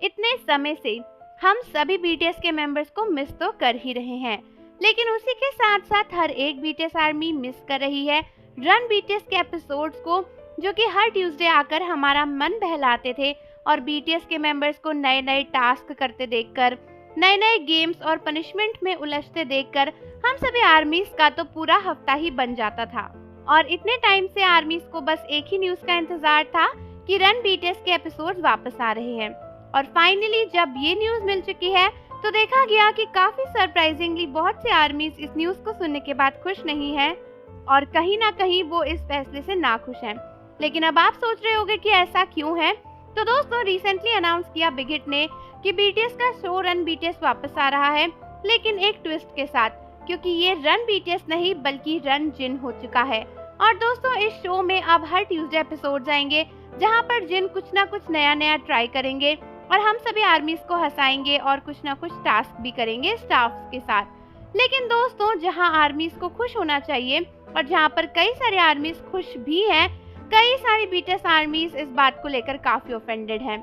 इतने समय से हम सभी बीटीएस के मेंबर्स को मिस तो कर ही रहे हैं, लेकिन उसी के साथ साथ हर एक बीटीएस आर्मी मिस कर रही है रन बीटीएस के एपिसोड्स को, जो कि हर ट्यूसडे आकर हमारा मन बहलाते थे और बीटीएस के मेंबर्स को नए नए टास्क करते देखकर, नए नए गेम्स और पनिशमेंट में उलझते देखकर हम सभी आर्मीज का तो पूरा हफ्ता ही बन जाता था। और इतने टाइम से आर्मीज को बस एक ही न्यूज का इंतजार था कि रन बीटीएस के एपिसोड्स वापस आ रहे हैं। और फाइनली जब ये न्यूज मिल चुकी है तो देखा गया कि काफी सरप्राइजिंगली बहुत से आर्मीज इस न्यूज को सुनने के बाद खुश नहीं हैं और कहीं ना कहीं वो इस फैसले से नाखुश हैं। लेकिन अब आप सोच रहे होंगे कि ऐसा क्यों है। तो दोस्तों, रिसेंटली अनाउंस किया बिग हिट ने कि बीटीएस का शो रन बीटीएस वापस आ रहा है, लेकिन एक ट्विस्ट के साथ, क्योंकि ये रन बीटीएस नहीं बल्कि रन जिन हो चुका है। और दोस्तों, इस शो में अब हर ट्यूसडे एपिसोड आएंगे जहां पर जिन कुछ ना कुछ नया नया ट्राई करेंगे और हम सभी आर्मीज को हंसाएंगे और कुछ ना कुछ टास्क भी करेंगे स्टाफ के साथ। लेकिन दोस्तों, जहां आर्मीज को खुश होना चाहिए और जहां पर कई सारे आर्मीज खुश भी हैं, कई सारी बीटीएस आर्मीज इस बात को लेकर काफी ऑफेंडेड हैं।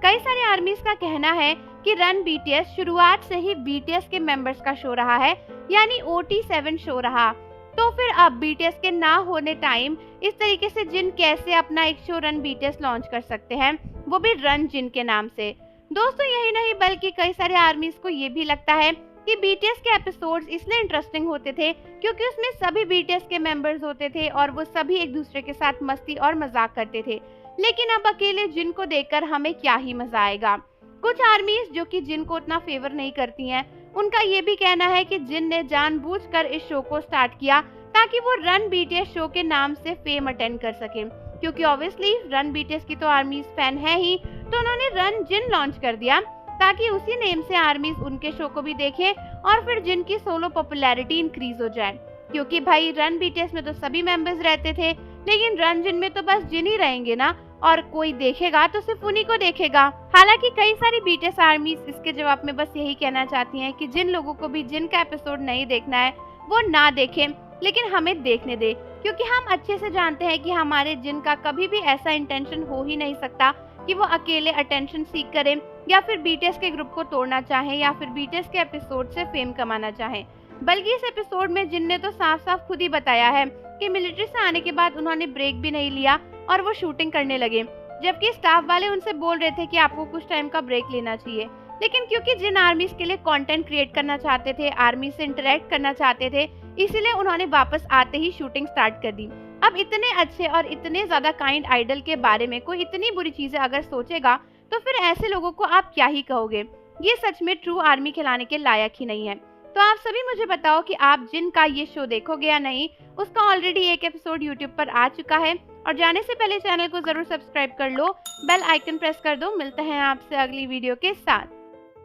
कई सारे आर्मीज का कहना है कि रन बीटीएस शुरुआत से ही बीटीएस के मेंबर्स का शो रहा है, यानी OT7 शो रहा, तो फिर अब बीटीएस के ना होने टाइम इस तरीके से जिन कैसे अपना एक शो रन बीटीएस लॉन्च कर सकते हैं, वो भी रन जिन के नाम से। दोस्तों, यही नहीं बल्कि कई सारे आर्मीज को ये भी लगता है कि बीटीएस के एपिसोड्स इसलिए इंटरेस्टिंग होते थे क्योंकि उसमें सभी बीटीएस के मेंबर्स होते थे और वो सभी एक दूसरे के साथ मस्ती और मजाक करते थे। लेकिन अब अकेले जिन को देखकर हमें क्या ही मजा आएगा। कुछ आर्मीज जो कि जिन को उतना फेवर नहीं करती हैं, उनका ये भी कहना है कि जिन ने जानबूझकर इस शो को स्टार्ट किया ताकि वो रन बीटीएस शो के नाम से फेम अटेंड कर सके, क्योंकि ऑब्वियसली रन बीटीएस की तो आर्मीज फैन है ही, तो उन्होंने रन जिन लॉन्च कर दिया ताकि उसी नेम से आर्मीज उनके शो को भी देखें और फिर जिन की सोलो पॉपुलैरिटी इंक्रीज हो जाए। क्योंकि भाई रन बीटीएस में तो सभी मेंबर्स रहते थे, लेकिन रन जिन में तो बस जिन ही रहेंगे ना, और कोई देखेगा तो सिर्फ उन्हीं को देखेगा। हालांकि कई सारी बीटीएस आर्मीज इसके जवाब में बस यही कहना चाहती हैं कि जिन लोगों को भी जिन का एपिसोड नहीं देखना है वो ना देखें, लेकिन हमें देखने दे, क्योंकि हम अच्छे से जानते हैं कि हमारे जिन का कभी भी ऐसा इंटेंशन हो ही नहीं सकता कि वो अकेले अटेंशन सीख करें या फिर बीटीएस के ग्रुप को तोड़ना चाहें या फिर बीटीएस के एपिसोड से फेम कमाना चाहें। बल्कि इस एपिसोड में जिन ने तो साफ साफ खुद ही बताया है कि मिलिट्री से आने के बाद उन्होंने ब्रेक भी नहीं लिया और वो शूटिंग करने लगे, जबकि स्टाफ वाले उनसे बोल रहे थे कि आपको कुछ टाइम का ब्रेक लेना चाहिए। लेकिन क्योंकि जिन आर्मीज के लिए कंटेंट क्रिएट करना चाहते थे, आर्मी से इंटरेक्ट करना चाहते थे, इसीलिए उन्होंने वापस आते ही शूटिंग स्टार्ट कर दी। अब इतने अच्छे और इतने ज्यादा काइंड आइडल के बारे में कोई इतनी बुरी चीजें अगर सोचेगा तो फिर ऐसे लोगों को आप क्या ही कहोगे। ये सच में ट्रू आर्मी खिलाने के लायक ही नहीं है। तो आप सभी मुझे बताओ कि आप जिन का ये शो देखोगे या नहीं। उसका ऑलरेडी एक एपिसोड यूट्यूब पर आ चुका है और जाने से पहले चैनल को जरूर सब्सक्राइब कर लो, बेल आइकन प्रेस कर दो। मिलते हैं आपसे अगली वीडियो के साथ।